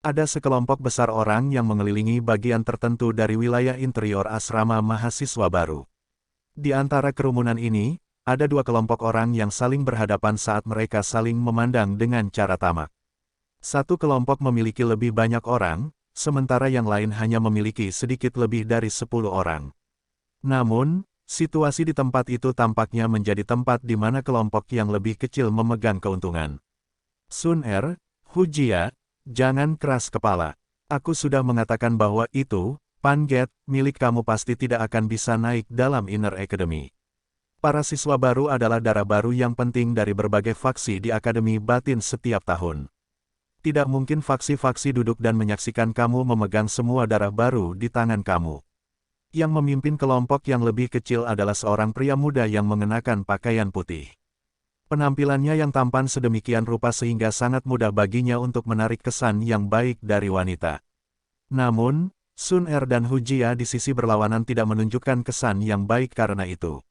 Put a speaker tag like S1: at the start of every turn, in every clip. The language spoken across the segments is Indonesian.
S1: Ada sekelompok besar orang yang mengelilingi bagian tertentu dari wilayah interior asrama mahasiswa baru. Di antara kerumunan ini, ada dua kelompok orang yang saling berhadapan saat mereka saling memandang dengan cara tamak. Satu kelompok memiliki lebih banyak orang, sementara yang lain hanya memiliki sedikit lebih dari 10 orang. Namun, situasi di tempat itu tampaknya menjadi tempat di mana kelompok yang lebih kecil memegang keuntungan. Sun Er, Hujia, jangan keras kepala. Aku sudah mengatakan bahwa itu, Pan Get, milik kamu pasti tidak akan bisa naik dalam Inner Academy. Para siswa baru adalah darah baru yang penting dari berbagai faksi di Akademi Batin setiap tahun. Tidak mungkin faksi-faksi duduk dan menyaksikan kamu memegang semua darah baru di tangan kamu. Yang memimpin kelompok yang lebih kecil adalah seorang pria muda yang mengenakan pakaian putih. Penampilannya yang tampan sedemikian rupa sehingga sangat mudah baginya untuk menarik kesan yang baik dari wanita. Namun, Sun Er dan Hujia di sisi berlawanan tidak menunjukkan kesan yang baik karena itu.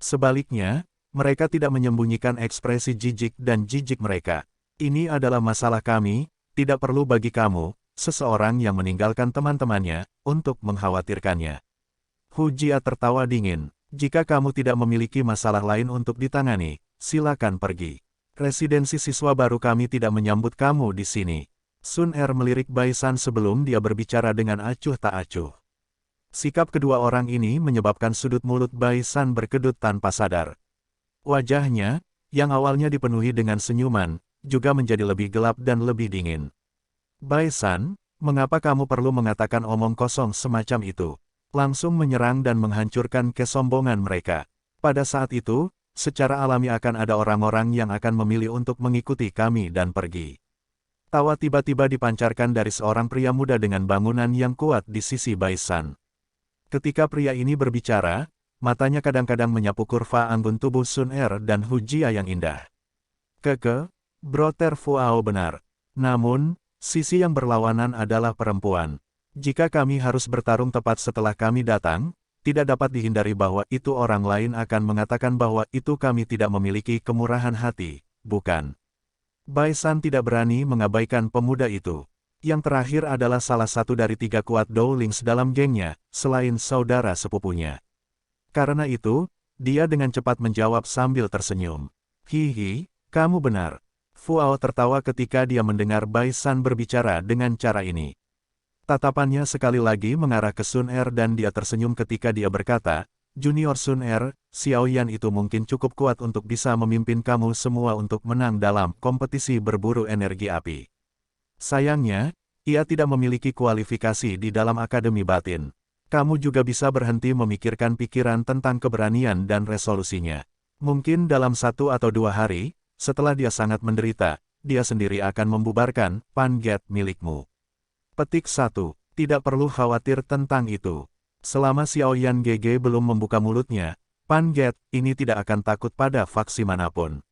S1: Sebaliknya, mereka tidak menyembunyikan ekspresi jijik dan jijik mereka. Ini adalah masalah kami, tidak perlu bagi kamu, seseorang yang meninggalkan teman-temannya, untuk mengkhawatirkannya. Hujia tertawa dingin. Jika kamu tidak memiliki masalah lain untuk ditangani, silakan pergi. Residensi siswa baru kami tidak menyambut kamu di sini. Sun Er melirik Baisan sebelum dia berbicara dengan acuh tak acuh. Sikap kedua orang ini menyebabkan sudut mulut Baisan berkedut tanpa sadar. Wajahnya, yang awalnya dipenuhi dengan senyuman, juga menjadi lebih gelap dan lebih dingin. Baisan, mengapa kamu perlu mengatakan omong kosong semacam itu? Langsung menyerang dan menghancurkan kesombongan mereka. Pada saat itu, secara alami akan ada orang-orang yang akan memilih untuk mengikuti kami dan pergi. Tawa tiba-tiba dipancarkan dari seorang pria muda dengan bangunan yang kuat di sisi Baisan. Ketika pria ini berbicara, matanya kadang-kadang menyapu kurva anggun tubuh Sun Er dan Hujia yang indah. Brother Fuao benar. Namun, sisi yang berlawanan adalah perempuan. Jika kami harus bertarung tepat setelah kami datang, tidak dapat dihindari bahwa itu orang lain akan mengatakan bahwa itu kami tidak memiliki kemurahan hati, bukan? Baisan tidak berani mengabaikan pemuda itu. Yang terakhir adalah salah satu dari 3 kuat Dowlings dalam gengnya, selain saudara sepupunya. Karena itu, dia dengan cepat menjawab sambil tersenyum. Hihi, kamu benar. Fuao tertawa ketika dia mendengar Baisan berbicara dengan cara ini. Tatapannya sekali lagi mengarah ke Sun Er dan dia tersenyum ketika dia berkata, Junior Sun Er, Xiaoyan itu mungkin cukup kuat untuk bisa memimpin kamu semua untuk menang dalam kompetisi berburu energi api. Sayangnya, ia tidak memiliki kualifikasi di dalam Akademi Batin. Kamu juga bisa berhenti memikirkan pikiran tentang keberanian dan resolusinya. Mungkin dalam 1 atau 2 hari, setelah dia sangat menderita, dia sendiri akan membubarkan Pan Get milikmu. Petik 1. Tidak perlu khawatir tentang itu. Selama Xiaoyan GG belum membuka mulutnya, Pan Get ini tidak akan takut pada faksi manapun.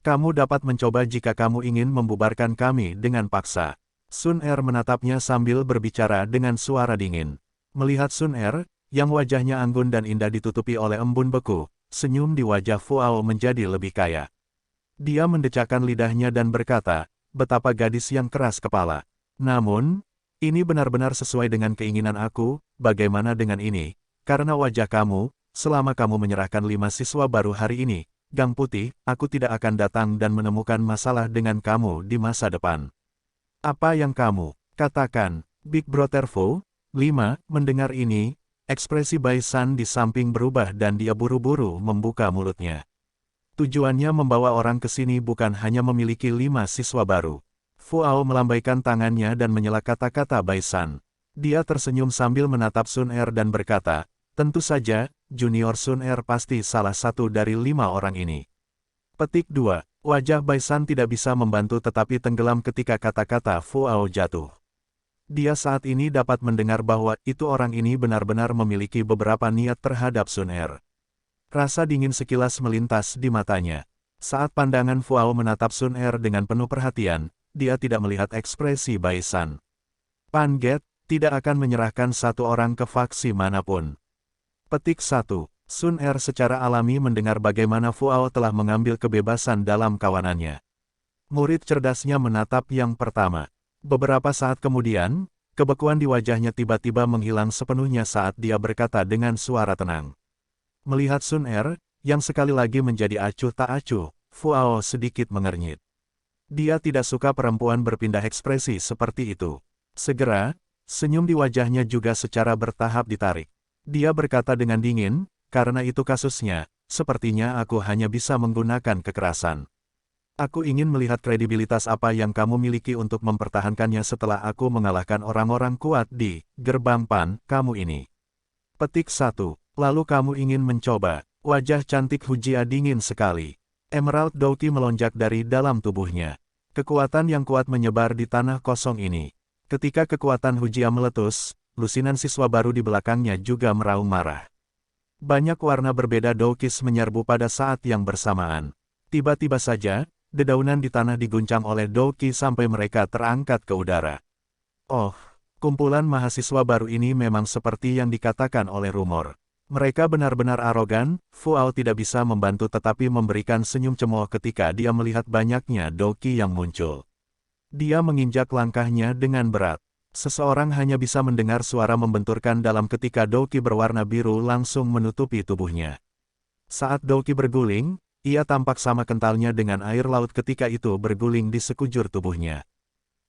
S1: Kamu dapat mencoba jika kamu ingin membubarkan kami dengan paksa. Sun Er menatapnya sambil berbicara dengan suara dingin. Melihat Sun Er, yang wajahnya anggun dan indah ditutupi oleh embun beku, senyum di wajah Fuao menjadi lebih kaya. Dia mendecakkan lidahnya dan berkata, betapa gadis yang keras kepala. Namun, ini benar-benar sesuai dengan keinginan aku, bagaimana dengan ini? Karena wajah kamu, selama kamu menyerahkan 5 siswa baru hari ini, Gang Putih, aku tidak akan datang dan menemukan masalah dengan kamu di masa depan. Apa yang kamu katakan, Big Brother Fu? 5. Mendengar ini, ekspresi Baisan di samping berubah dan dia buru-buru membuka mulutnya. Tujuannya membawa orang ke sini bukan hanya memiliki 5 siswa baru. Fuao melambaikan tangannya dan menyela kata-kata Baisan. Dia tersenyum sambil menatap Sun Er dan berkata, tentu saja, Junior Sun Er pasti salah satu dari 5 orang ini. Petik 2. Wajah Baisan tidak bisa membantu tetapi tenggelam ketika kata-kata Fuao jatuh. Dia saat ini dapat mendengar bahwa itu orang ini benar-benar memiliki beberapa niat terhadap Sun Er. Rasa dingin sekilas melintas di matanya. Saat pandangan Fuao menatap Sun Er dengan penuh perhatian, dia tidak melihat ekspresi Baisan. Pan Get tidak akan menyerahkan satu orang ke faksi manapun. Petik 1. Sun Er secara alami mendengar bagaimana Fuao telah mengambil kebebasan dalam kawanannya. Murid cerdasnya menatap yang pertama. Beberapa saat kemudian, kebekuan di wajahnya tiba-tiba menghilang sepenuhnya saat dia berkata dengan suara tenang. Melihat Sun Er, yang sekali lagi menjadi acuh tak acuh, Fuao sedikit mengernyit. Dia tidak suka perempuan berpindah ekspresi seperti itu. Segera, senyum di wajahnya juga secara bertahap ditarik. Dia berkata dengan dingin, karena itu kasusnya, sepertinya aku hanya bisa menggunakan kekerasan. Aku ingin melihat kredibilitas apa yang kamu miliki untuk mempertahankannya setelah aku mengalahkan orang-orang kuat di gerbang Pan kamu ini. Petik 1. Lalu kamu ingin mencoba. Wajah cantik Hujia dingin sekali. Emerald Douki melonjak dari dalam tubuhnya. Kekuatan yang kuat menyebar di tanah kosong ini. Ketika kekuatan Hujia meletus, lusinan siswa baru di belakangnya juga meraung marah. Banyak warna berbeda Doukis menyerbu pada saat yang bersamaan. Tiba-tiba saja, dedaunan di tanah diguncang oleh Douki sampai mereka terangkat ke udara. Oh, kumpulan mahasiswa baru ini memang seperti yang dikatakan oleh rumor. Mereka benar-benar arogan. Fuao tidak bisa membantu tetapi memberikan senyum cemooh ketika dia melihat banyaknya Douki yang muncul. Dia menginjak langkahnya dengan berat. Seseorang hanya bisa mendengar suara membenturkan dalam ketika Douki berwarna biru langsung menutupi tubuhnya. Saat Douki berguling, ia tampak sama kentalnya dengan air laut ketika itu berguling di sekujur tubuhnya.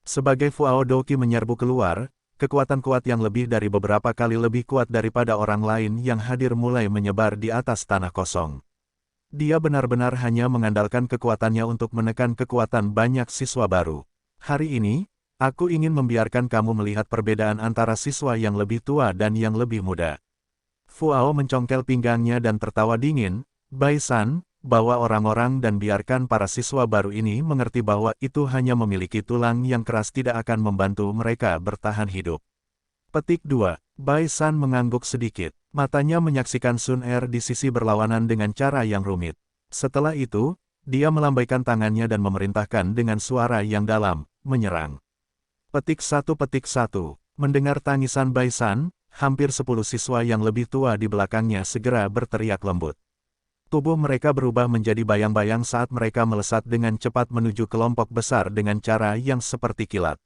S1: Sebagai Fuao Douki menyerbu keluar, kekuatan kuat yang lebih dari beberapa kali lebih kuat daripada orang lain yang hadir mulai menyebar di atas tanah kosong. Dia benar-benar hanya mengandalkan kekuatannya untuk menekan kekuatan banyak siswa baru. Hari ini, aku ingin membiarkan kamu melihat perbedaan antara siswa yang lebih tua dan yang lebih muda. Fuao mencongkel pinggangnya dan tertawa dingin, Bai-san, bawa orang-orang dan biarkan para siswa baru ini mengerti bahwa itu hanya memiliki tulang yang keras tidak akan membantu mereka bertahan hidup. Petik 2. Bai-san mengangguk sedikit. Matanya menyaksikan Sun Er di sisi berlawanan dengan cara yang rumit. Setelah itu, dia melambaikan tangannya dan memerintahkan dengan suara yang dalam, menyerang. Petik 1. Mendengar tangisan Bai-san, hampir 10 siswa yang lebih tua di belakangnya segera berteriak lembut. Tubuh mereka berubah menjadi bayang-bayang saat mereka melesat dengan cepat menuju kelompok besar dengan cara yang seperti kilat.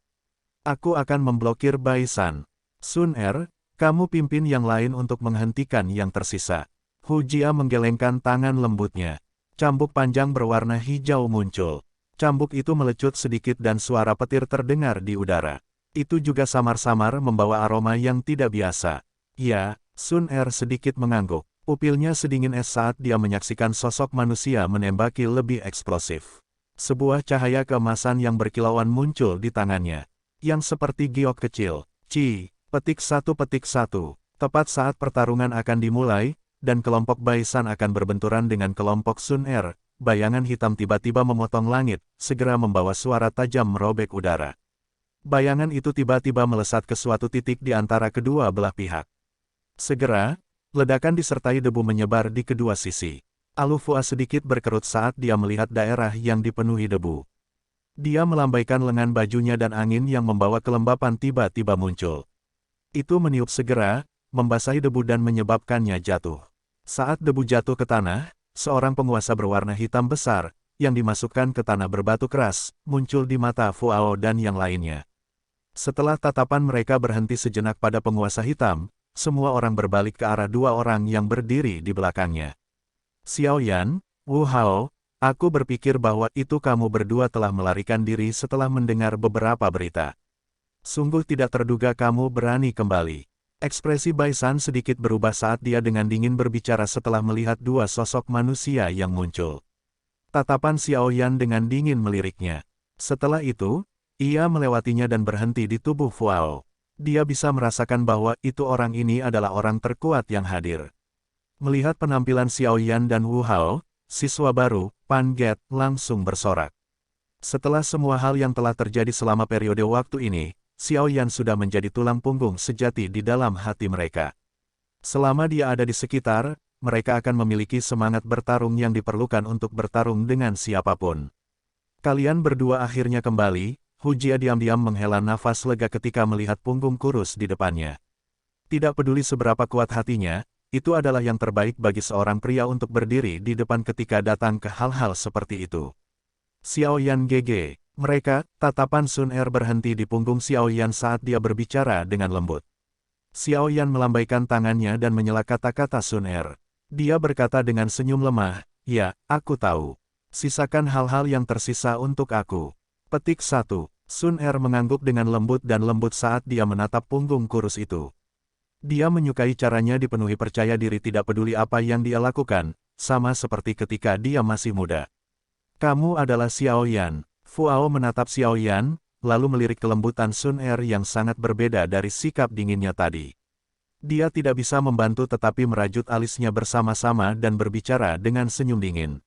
S1: Aku akan memblokir Bai-san. Sun Er, kamu pimpin yang lain untuk menghentikan yang tersisa. Hujia menggelengkan tangan lembutnya. Cambuk panjang berwarna hijau muncul. Cambuk itu melecut sedikit dan suara petir terdengar di udara. Itu juga samar-samar membawa aroma yang tidak biasa. Ya, Sun Er sedikit mengangguk. Pupilnya sedingin es saat dia menyaksikan sosok manusia menembaki lebih eksplosif. Sebuah cahaya keemasan yang berkilauan muncul di tangannya. Yang seperti giok kecil. Petik 1. Tepat saat pertarungan akan dimulai, dan kelompok Bai-san akan berbenturan dengan kelompok Sun Er, bayangan hitam tiba-tiba memotong langit, segera membawa suara tajam merobek udara. Bayangan itu tiba-tiba melesat ke suatu titik di antara kedua belah pihak. Segera, ledakan disertai debu menyebar di kedua sisi. Alufua sedikit berkerut saat dia melihat daerah yang dipenuhi debu. Dia melambaikan lengan bajunya dan angin yang membawa kelembapan tiba-tiba muncul. Itu meniup segera, membasahi debu dan menyebabkannya jatuh. Saat debu jatuh ke tanah, seorang penguasa berwarna hitam besar, yang dimasukkan ke tanah berbatu keras, muncul di mata Fuao dan yang lainnya. Setelah tatapan mereka berhenti sejenak pada penguasa hitam, semua orang berbalik ke arah dua orang yang berdiri di belakangnya. Xiao Yan, Wu Hao, aku berpikir bahwa itu kamu berdua telah melarikan diri setelah mendengar beberapa berita. Sungguh tidak terduga kamu berani kembali. Ekspresi Bai-san sedikit berubah saat dia dengan dingin berbicara setelah melihat dua sosok manusia yang muncul. Tatapan Xiao Yan dengan dingin meliriknya. Setelah itu, ia melewatinya dan berhenti di tubuh Fuao. Dia bisa merasakan bahwa itu orang ini adalah orang terkuat yang hadir. Melihat penampilan Xiao Yan dan Wu Hao, siswa baru, Pan Get, langsung bersorak. Setelah semua hal yang telah terjadi selama periode waktu ini, Xiao Yan sudah menjadi tulang punggung sejati di dalam hati mereka. Selama dia ada di sekitar, mereka akan memiliki semangat bertarung yang diperlukan untuk bertarung dengan siapapun. Kalian berdua akhirnya kembali. Hujia diam-diam menghela nafas lega ketika melihat punggung kurus di depannya. Tidak peduli seberapa kuat hatinya, itu adalah yang terbaik bagi seorang pria untuk berdiri di depan ketika datang ke hal-hal seperti itu. Xiao Yan GG, Tatapan Sun Er berhenti di punggung Xiao Yan saat dia berbicara dengan lembut. Xiao Yan melambaikan tangannya dan menyela kata-kata Sun Er. Dia berkata dengan senyum lemah, "Ya, aku tahu. Sisakan hal-hal yang tersisa untuk aku." Petik 1. Sun Er mengangguk dengan lembut dan lembut saat dia menatap punggung kurus itu. Dia menyukai caranya dipenuhi percaya diri tidak peduli apa yang dia lakukan, sama seperti ketika dia masih muda. "Kamu adalah Xiao Yan." Fu Ao menatap Xiao Yan, lalu melirik kelembutan Sun Er yang sangat berbeda dari sikap dinginnya tadi. Dia tidak bisa membantu tetapi merajut alisnya bersama-sama dan berbicara dengan senyum dingin.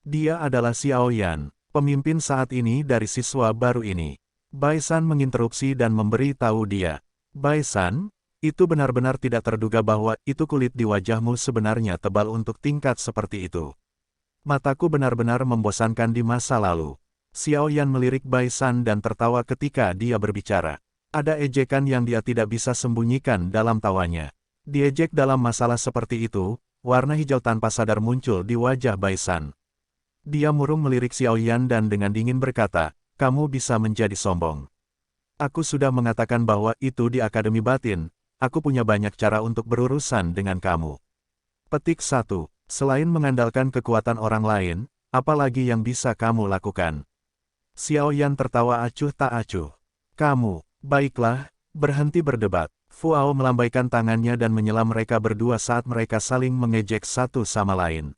S1: Dia adalah Xiao Yan, pemimpin saat ini dari siswa baru ini. Bai San menginterupsi dan memberi tahu dia. "Bai San, itu benar-benar tidak terduga bahwa itu kulit di wajahmu sebenarnya tebal untuk tingkat seperti itu. Mataku benar-benar membosankan di masa lalu." Xiao Yan melirik Bai San dan tertawa ketika dia berbicara. Ada ejekan yang dia tidak bisa sembunyikan dalam tawanya. Diejek dalam masalah seperti itu, warna hijau tanpa sadar muncul di wajah Bai San. Dia murung melirik Xiao Yan dan dengan dingin berkata, "Kamu bisa menjadi sombong. Aku sudah mengatakan bahwa itu di Akademi Batin, aku punya banyak cara untuk berurusan dengan kamu." Petik 1. Selain mengandalkan kekuatan orang lain, apa lagi yang bisa kamu lakukan? Xiao Yan tertawa acuh tak acuh. "Kamu, baiklah, berhenti berdebat." Fu Ao melambaikan tangannya dan menyela mereka berdua saat mereka saling mengejek satu sama lain.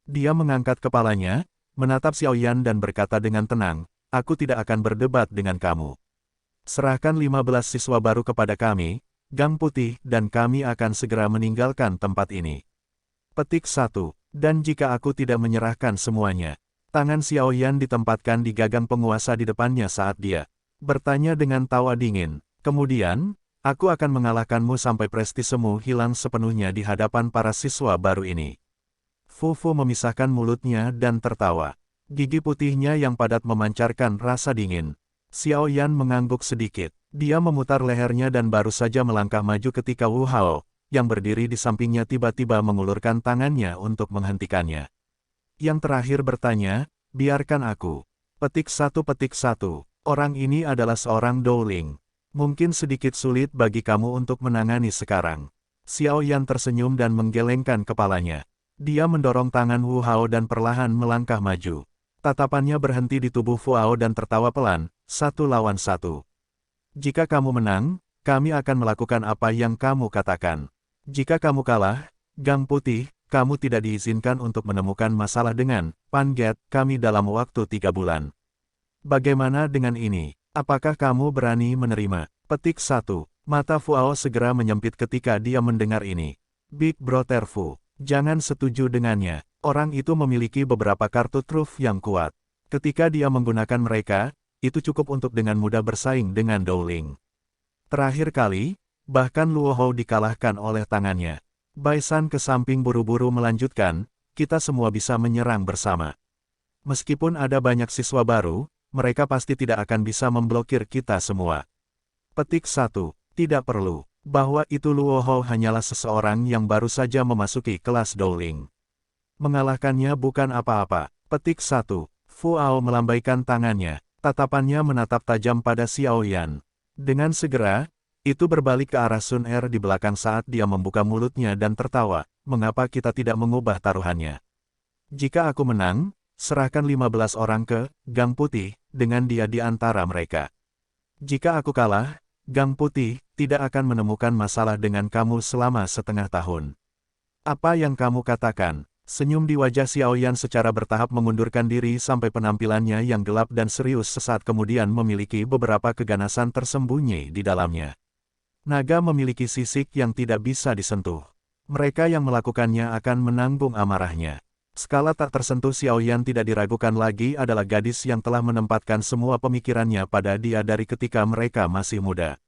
S1: Dia mengangkat kepalanya, menatap Xiao Yan dan berkata dengan tenang, "Aku tidak akan berdebat dengan kamu. Serahkan 15 siswa baru kepada kami, Gang Putih, dan kami akan segera meninggalkan tempat ini." Petik 1. Dan jika aku tidak menyerahkan semuanya? Tangan Xiao Yan ditempatkan di gagang penguasa di depannya saat dia bertanya dengan tawa dingin. "Kemudian, aku akan mengalahkanmu sampai prestisemu hilang sepenuhnya di hadapan para siswa baru ini." Fu Fu memisahkan mulutnya dan tertawa. Gigi putihnya yang padat memancarkan rasa dingin. Xiao Yan mengangguk sedikit. Dia memutar lehernya dan baru saja melangkah maju ketika Wu Hao, yang berdiri di sampingnya tiba-tiba mengulurkan tangannya untuk menghentikannya. Yang terakhir bertanya, "Biarkan aku." Petik 1. Orang ini adalah seorang Dowling. Mungkin sedikit sulit bagi kamu untuk menangani sekarang. Xiao Yan tersenyum dan menggelengkan kepalanya. Dia mendorong tangan Wu Hao dan perlahan melangkah maju. Tatapannya berhenti di tubuh Fu Ao dan tertawa pelan, 1 lawan 1. "Jika kamu menang, kami akan melakukan apa yang kamu katakan. Jika kamu kalah, Gang Putih, kamu tidak diizinkan untuk menemukan masalah dengan Pan Get kami dalam waktu 3 bulan. Bagaimana dengan ini? Apakah kamu berani menerima?" Petik 1. Mata Fu Ao segera menyempit ketika dia mendengar ini. "Big Brother Fu, jangan setuju dengannya. Orang itu memiliki beberapa kartu truf yang kuat. Ketika dia menggunakan mereka, itu cukup untuk dengan mudah bersaing dengan Dowling. Terakhir kali, bahkan Luo Hou dikalahkan oleh tangannya." Bai San ke samping buru-buru melanjutkan, "Kita semua bisa menyerang bersama. Meskipun ada banyak siswa baru, mereka pasti tidak akan bisa memblokir kita semua." Petik 1. Tidak perlu. Bahwa itu Luo Hou hanyalah seseorang yang baru saja memasuki kelas Dowling. Mengalahkannya bukan apa-apa. Petik 1. Fu Ao melambaikan tangannya. Tatapannya menatap tajam pada Xiao Yan. Dengan segera, itu berbalik ke arah Sun Er di belakang saat dia membuka mulutnya dan tertawa. "Mengapa kita tidak mengubah taruhannya? Jika aku menang, serahkan 15 orang ke Gang Putih, dengan dia di antara mereka. Jika aku kalah, Gang Putih tidak akan menemukan masalah dengan kamu selama setengah tahun. Apa yang kamu katakan?" Senyum di wajah Xiao Yan secara bertahap mengundurkan diri sampai penampilannya yang gelap dan serius sesaat kemudian memiliki beberapa keganasan tersembunyi di dalamnya. Naga memiliki sisik yang tidak bisa disentuh. Mereka yang melakukannya akan menanggung amarahnya. Skala tak tersentuh Xiao Yan tidak diragukan lagi adalah gadis yang telah menempatkan semua pemikirannya pada dia dari ketika mereka masih muda.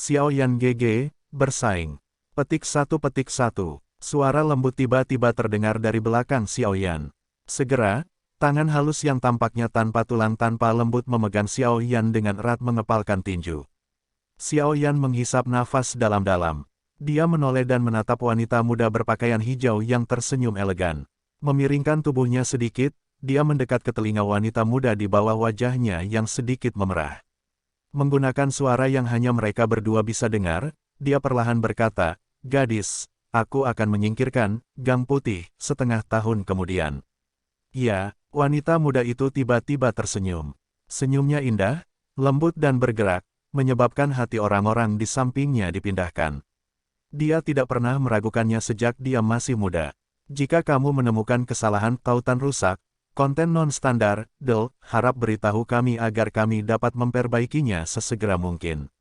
S1: Xiao Yan GG, bersaing. Petik 1. Suara lembut tiba-tiba terdengar dari belakang Xiao Yan. Segera, tangan halus yang tampaknya tanpa tulang tanpa lembut memegang Xiao Yan dengan erat mengepalkan tinju. Xiao Yan menghisap nafas dalam-dalam. Dia menoleh dan menatap wanita muda berpakaian hijau yang tersenyum elegan. Memiringkan tubuhnya sedikit, dia mendekat ke telinga wanita muda di bawah wajahnya yang sedikit memerah. Menggunakan suara yang hanya mereka berdua bisa dengar, dia perlahan berkata, "Gadis, aku akan menyingkirkan Gang Putih setengah tahun kemudian." Ya, wanita muda itu tiba-tiba tersenyum. Senyumnya indah, lembut dan bergerak, menyebabkan hati orang-orang di sampingnya dipindahkan. Dia tidak pernah meragukannya sejak dia masih muda. Jika kamu menemukan kesalahan tautan rusak, konten non-standar, harap beritahu kami agar kami dapat memperbaikinya sesegera mungkin.